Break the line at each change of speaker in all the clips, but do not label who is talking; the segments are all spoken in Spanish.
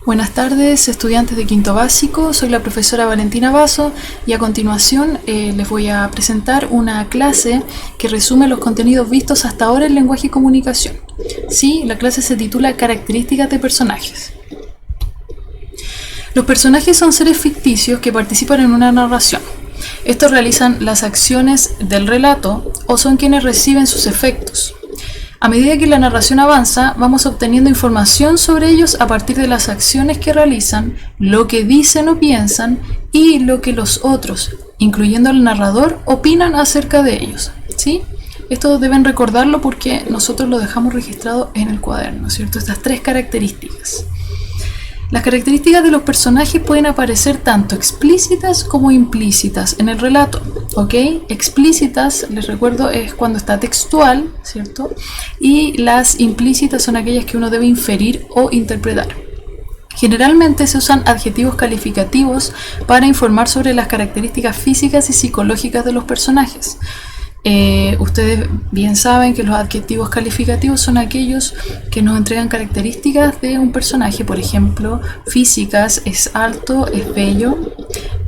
Buenas tardes, estudiantes de quinto básico. Soy la profesora Valentina Vaso y a continuación les voy a presentar una clase que resume los contenidos vistos hasta ahora en lenguaje y comunicación. Sí, la clase se titula Características de personajes. Los personajes son seres ficticios que participan en una narración. Estos realizan las acciones del relato o son quienes reciben sus efectos. A medida que la narración avanza, vamos obteniendo información sobre ellos a partir de las acciones que realizan, lo que dicen o piensan y lo que los otros, incluyendo el narrador, opinan acerca de ellos. ¿Sí? Esto deben recordarlo porque nosotros lo dejamos registrado en el cuaderno, ¿cierto? Estas tres características. Las características de los personajes pueden aparecer tanto explícitas como implícitas en el relato, ¿ok? Explícitas, les recuerdo, es cuando está textual, ¿cierto? Y las implícitas son aquellas que uno debe inferir o interpretar. Generalmente se usan adjetivos calificativos para informar sobre las características físicas y psicológicas de los personajes. Ustedes bien saben que los adjetivos calificativos son aquellos que nos entregan características de un personaje, por ejemplo, físicas es alto, es bello,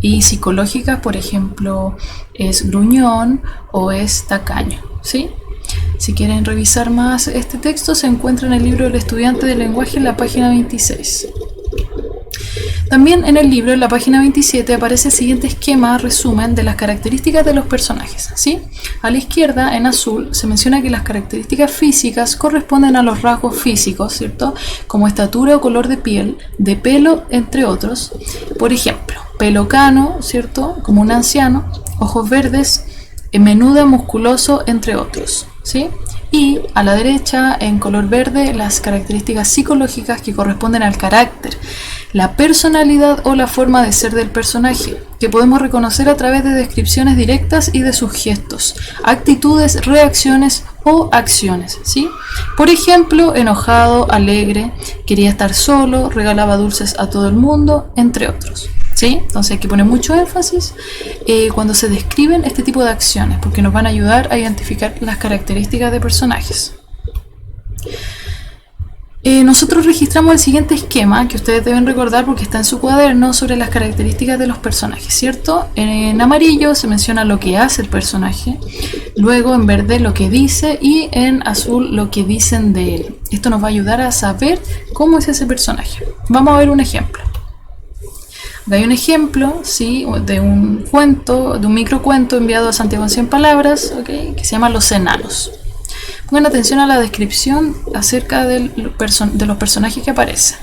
y psicológicas, por ejemplo, es gruñón o es tacaño, ¿sí? Si quieren revisar más este texto, se encuentra en el libro del estudiante de lenguaje en la página 26. También en el libro, en la página 27, aparece el siguiente esquema resumen de las características de los personajes, ¿sí? A la izquierda, en azul, se menciona que las características físicas corresponden a los rasgos físicos, ¿cierto? Como estatura o color de piel, de pelo, entre otros. Por ejemplo, pelo cano, ¿cierto? Como un anciano, ojos verdes, menudo, musculoso, entre otros, ¿sí? Y a la derecha, en color verde, las características psicológicas que corresponden al carácter, la personalidad o la forma de ser del personaje, que podemos reconocer a través de descripciones directas y de sus gestos, actitudes, reacciones o acciones, ¿sí? Por ejemplo, enojado, alegre, quería estar solo, regalaba dulces a todo el mundo, entre otros. ¿Sí? Entonces hay que poner mucho énfasis cuando se describen este tipo de acciones, porque nos van a ayudar a identificar las características de personajes. Nosotros registramos el siguiente esquema que ustedes deben recordar porque está en su cuaderno sobre las características de los personajes, ¿cierto? En amarillo se menciona lo que hace el personaje, luego en verde lo que dice y en azul lo que dicen de él. Esto nos va a ayudar a saber cómo es ese personaje. Vamos a ver un ejemplo. Hay un ejemplo, ¿sí? De un cuento, de un microcuento enviado a Santiago en 100 palabras, ¿okay? Que se llama Los Enanos. Pongan atención a la descripción acerca de los personajes que aparecen.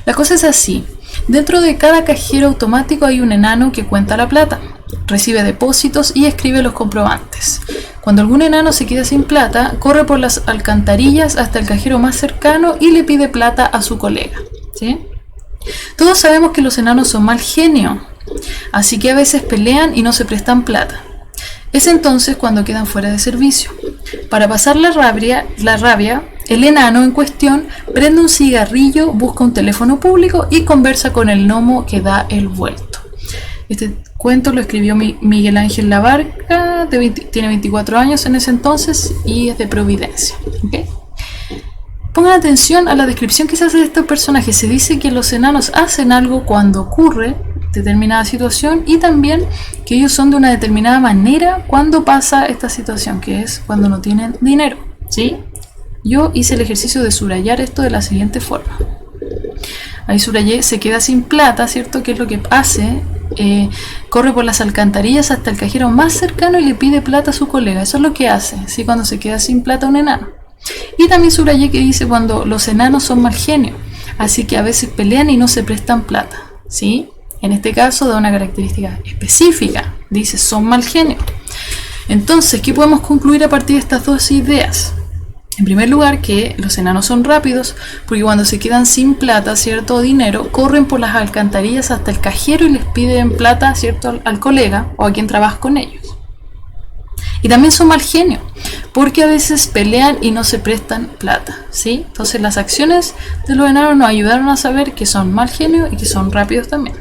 La cosa es así. Dentro de cada cajero automático hay un enano que cuenta la plata, recibe depósitos y escribe los comprobantes. Cuando algún enano se queda sin plata, corre por las alcantarillas hasta el cajero más cercano y le pide plata a su colega, ¿sí? Todos sabemos que los enanos son mal genio, así que a veces pelean y no se prestan plata. Es entonces cuando quedan fuera de servicio. Para pasar la rabia, el enano en cuestión prende un cigarrillo, busca un teléfono público y conversa con el gnomo que da el vuelto. Este cuento lo escribió Miguel Ángel Labarca, tiene 24 años en ese entonces y es de Providencia. ¿Okay? Pongan atención a la descripción que se hace de estos personajes. Se dice que los enanos hacen algo cuando ocurre determinada situación y también que ellos son de una determinada manera cuando pasa esta situación, que es cuando no tienen dinero, ¿sí? Yo hice el ejercicio de subrayar esto de la siguiente forma. Ahí subrayé, se queda sin plata, ¿cierto? ¿Qué es lo que hace? Corre por las alcantarillas hasta el cajero más cercano y le pide plata a su colega. Eso es lo que hace, ¿sí? Cuando se queda sin plata un enano. Y también subrayé que dice cuando los enanos son mal genio, así que a veces pelean y no se prestan plata, ¿sí? En este caso da una característica específica, dice son mal genio. Entonces, ¿qué podemos concluir a partir de estas dos ideas? En primer lugar, que los enanos son rápidos, porque cuando se quedan sin plata, ¿cierto? O dinero, corren por las alcantarillas hasta el cajero y les piden plata, ¿cierto? Al colega o a quien trabaja con ellos. Y también son mal genio, porque a veces pelean y no se prestan plata, ¿sí? Entonces las acciones de los enanos nos ayudaron a saber que son mal genio y que son rápidos también.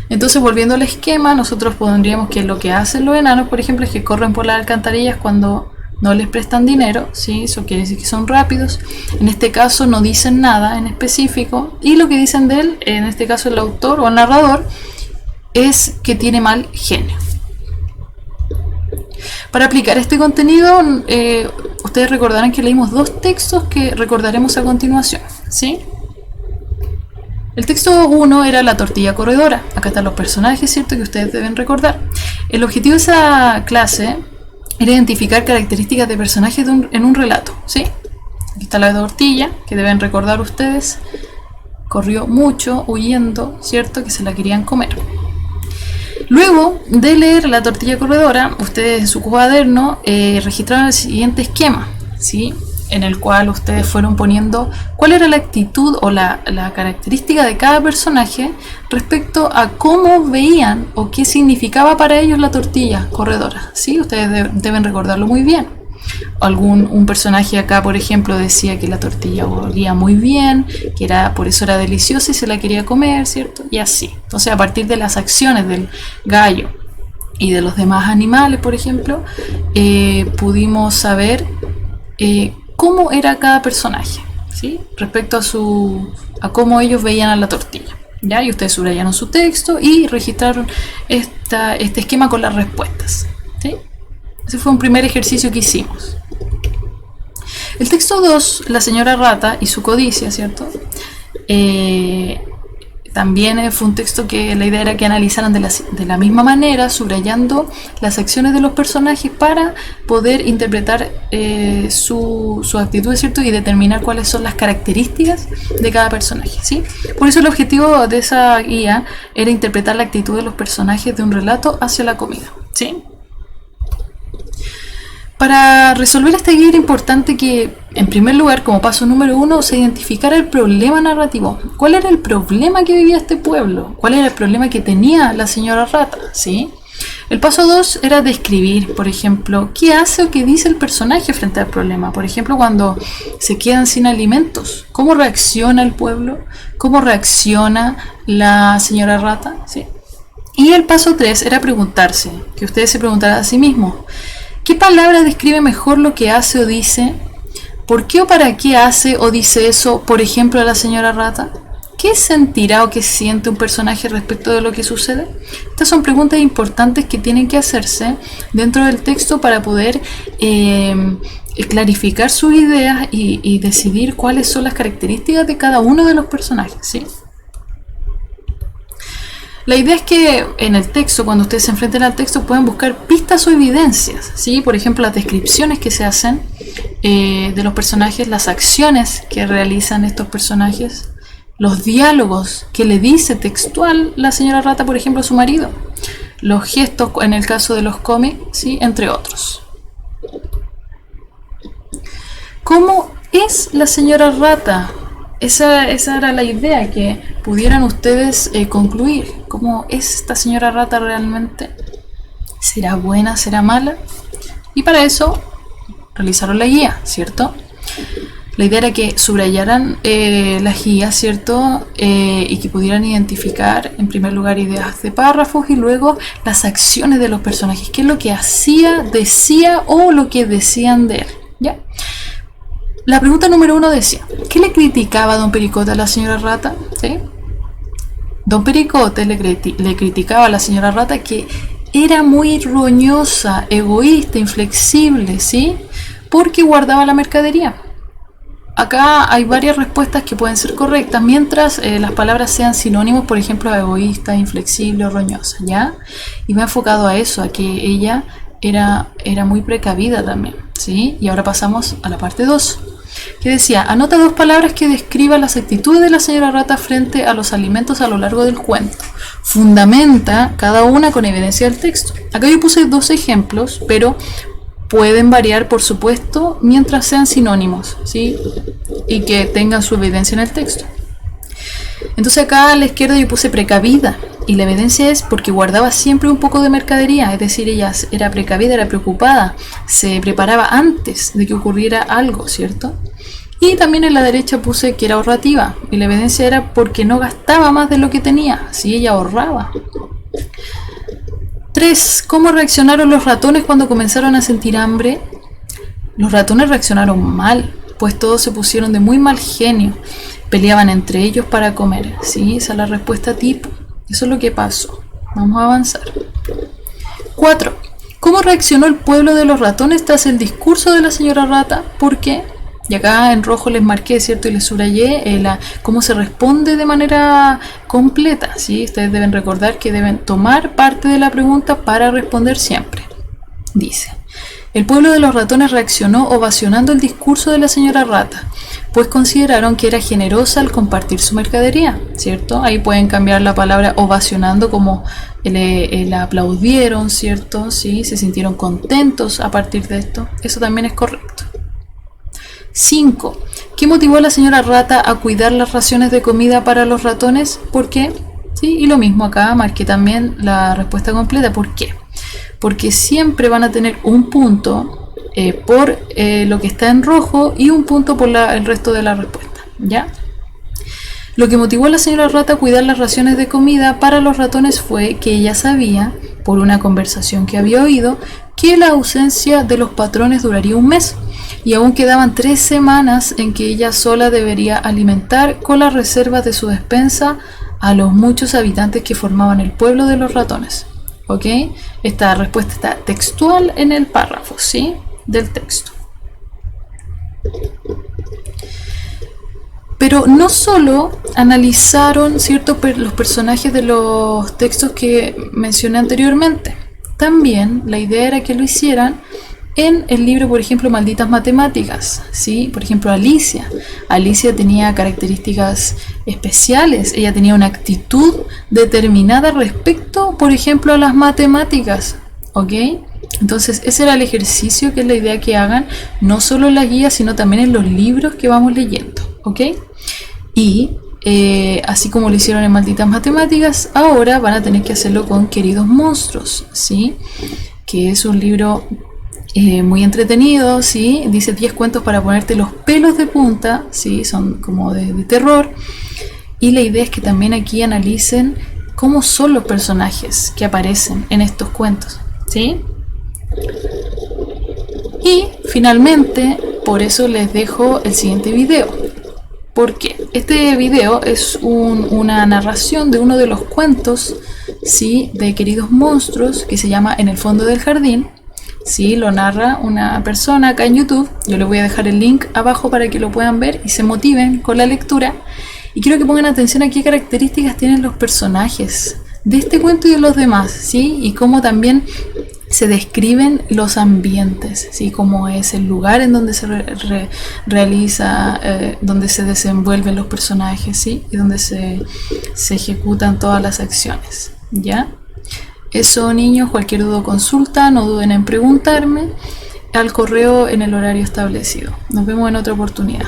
Entonces, volviendo al esquema, nosotros pondríamos que lo que hacen los enanos, por ejemplo, es que corren por las alcantarillas cuando no les prestan dinero, ¿sí? Eso quiere decir que son rápidos. En este caso no dicen nada en específico, y lo que dicen de él, en este caso el autor o el narrador, es que tiene mal genio. Para aplicar este contenido, ustedes recordarán que leímos dos textos que recordaremos a continuación, ¿sí? El texto 1 era la tortilla corredora. Acá están los personajes, ¿cierto?, que ustedes deben recordar. El objetivo de esa clase era identificar características de personajes en un relato, ¿sí? Aquí está la tortilla, que deben recordar ustedes. Corrió mucho huyendo, ¿cierto?, que se la querían comer. Luego de leer la tortilla corredora, ustedes en su cuaderno registraron el siguiente esquema, ¿sí?, en el cual ustedes fueron poniendo cuál era la actitud o la característica de cada personaje respecto a cómo veían o qué significaba para ellos la tortilla corredora, ¿sí? Ustedes deben recordarlo muy bien. Un personaje acá, por ejemplo, decía que la tortilla olía muy bien, que por eso era deliciosa y se la quería comer, ¿cierto? Y así. Entonces, a partir de las acciones del gallo y de los demás animales, por ejemplo, pudimos saber cómo era cada personaje, ¿sí?, respecto a cómo ellos veían a la tortilla, ¿ya? Y ustedes subrayaron su texto y registraron este esquema con las respuestas, ¿sí? Ese fue un primer ejercicio que hicimos. El texto 2, la señora rata y su codicia, ¿cierto? También fue un texto que la idea era que analizaran de la misma manera, subrayando las acciones de los personajes para poder interpretar su actitud, ¿cierto?, y determinar cuáles son las características de cada personaje, ¿sí? Por eso el objetivo de esa guía era interpretar la actitud de los personajes de un relato hacia la comida, ¿sí? Para resolver esta guía era importante que, en primer lugar, como paso número 1, se identificara el problema narrativo. ¿Cuál era el problema que vivía este pueblo? ¿Cuál era el problema que tenía la señora rata? ¿Sí? El paso 2 era describir, por ejemplo, qué hace o qué dice el personaje frente al problema. Por ejemplo, cuando se quedan sin alimentos, ¿cómo reacciona el pueblo? ¿Cómo reacciona la señora rata? ¿Sí? Y el paso 3 era preguntarse, que ustedes se preguntaran a sí mismos, ¿qué palabra describe mejor lo que hace o dice? ¿Por qué o para qué hace o dice eso, por ejemplo, a la señora rata? ¿Qué sentirá o qué siente un personaje respecto de lo que sucede? Estas son preguntas importantes que tienen que hacerse dentro del texto para poder clarificar sus ideas y decidir cuáles son las características de cada uno de los personajes, ¿sí? La idea es que en el texto, cuando ustedes se enfrenten al texto, pueden buscar pistas o evidencias, ¿sí? Por ejemplo, las descripciones que se hacen de los personajes, las acciones que realizan estos personajes, los diálogos que le dice textual la señora rata, por ejemplo, a su marido, los gestos en el caso de los cómics, ¿sí?, entre otros. ¿Cómo es la señora rata? Esa era la idea, que pudieran ustedes concluir. ¿Cómo es esta señora rata realmente? ¿Será buena? ¿Será mala? Y para eso realizaron la guía, ¿cierto? La idea era que subrayaran las guías, ¿cierto? Y que pudieran identificar, en primer lugar, ideas de párrafos y luego las acciones de los personajes. ¿Qué es lo que hacía, decía o lo que decían de él? ¿Ya? La pregunta número 1 decía, ¿qué le criticaba a Don Pericote a la señora rata? ¿Sí? Don Pericote le criticaba a la señora rata que era muy roñosa, egoísta, inflexible, ¿sí?, porque guardaba la mercadería. Acá hay varias respuestas que pueden ser correctas, mientras las palabras sean sinónimos, por ejemplo, a egoísta, inflexible o roñosa, ¿ya? Y me he enfocado a eso, a que ella era muy precavida también, ¿sí? Y ahora pasamos a la parte 2. Que decía, anota 2 palabras que describan las actitudes de la señora rata frente a los alimentos a lo largo del cuento. Fundamenta cada una con evidencia del texto. Acá yo puse 2 ejemplos, pero pueden variar, por supuesto, mientras sean sinónimos, ¿sí?, y que tengan su evidencia en el texto. Entonces acá a la izquierda yo puse precavida, y la evidencia es porque guardaba siempre un poco de mercadería, es decir, ella era precavida, era preocupada, se preparaba antes de que ocurriera algo, ¿cierto? Y también en la derecha puse que era ahorrativa, y la evidencia era porque no gastaba más de lo que tenía, si ella ahorraba. 3. ¿Cómo reaccionaron los ratones cuando comenzaron a sentir hambre? Los ratones reaccionaron mal, pues todos se pusieron de muy mal genio. Peleaban entre ellos para comer. ¿Sí? Esa es la respuesta tipo. Eso es lo que pasó. Vamos a avanzar. 4. ¿Cómo reaccionó el pueblo de los ratones tras el discurso de la señora rata? ¿Por qué? Y acá en rojo les marqué, ¿cierto? Y les subrayé cómo se responde de manera completa. ¿Sí? Ustedes deben recordar que deben tomar parte de la pregunta para responder siempre. Dice: el pueblo de los ratones reaccionó ovacionando el discurso de la señora rata, pues consideraron que era generosa al compartir su mercadería, ¿cierto? Ahí pueden cambiar la palabra ovacionando como el aplaudieron, ¿cierto? Sí, se sintieron contentos a partir de esto. Eso también es correcto. 5. ¿Qué motivó a la señora rata a cuidar las raciones de comida para los ratones? ¿Por qué? Sí, y lo mismo acá, marqué también la respuesta completa. ¿Por qué? Porque siempre van a tener un punto por lo que está en rojo y un punto por el resto de la respuesta, ¿ya? Lo que motivó a la señora rata a cuidar las raciones de comida para los ratones fue que ella sabía, por una conversación que había oído, que la ausencia de los patrones duraría un mes y aún quedaban 3 semanas en que ella sola debería alimentar con las reservas de su despensa a los muchos habitantes que formaban el pueblo de los ratones. ¿Ok? Esta respuesta está textual en el párrafo, ¿sí? Del texto. Pero no solo analizaron, ¿cierto?, los personajes de los textos que mencioné anteriormente. También la idea era que lo hicieran en el libro, por ejemplo, Malditas Matemáticas, ¿sí? Por ejemplo, Alicia. Alicia tenía características especiales. Ella tenía una actitud determinada respecto, por ejemplo, a las matemáticas, ¿ok? Entonces, ese era el ejercicio, que es la idea que hagan, no solo en la guía, sino también en los libros que vamos leyendo, ¿ok? Y así como lo hicieron en Malditas Matemáticas, ahora van a tener que hacerlo con Queridos Monstruos, ¿sí? Que es un libro muy entretenido, ¿sí? Dice 10 cuentos para ponerte los pelos de punta, ¿sí? Son como de terror. Y la idea es que también aquí analicen cómo son los personajes que aparecen en estos cuentos, ¿sí? Y finalmente, por eso les dejo el siguiente video. ¿Por qué? Este video es una narración de uno de los cuentos, ¿sí?, de Queridos Monstruos, que se llama En el fondo del jardín. Sí, lo narra una persona acá en YouTube. Yo les voy a dejar el link abajo para que lo puedan ver y se motiven con la lectura. Y quiero que pongan atención a qué características tienen los personajes de este cuento y de los demás, ¿sí? Y cómo también se describen los ambientes, ¿sí? Cómo es el lugar en donde se realiza, donde se desenvuelven los personajes, ¿sí? Y donde se ejecutan todas las acciones, ¿ya? Eso, niños, cualquier duda o consulta, no duden en preguntarme al correo en el horario establecido. Nos vemos en otra oportunidad.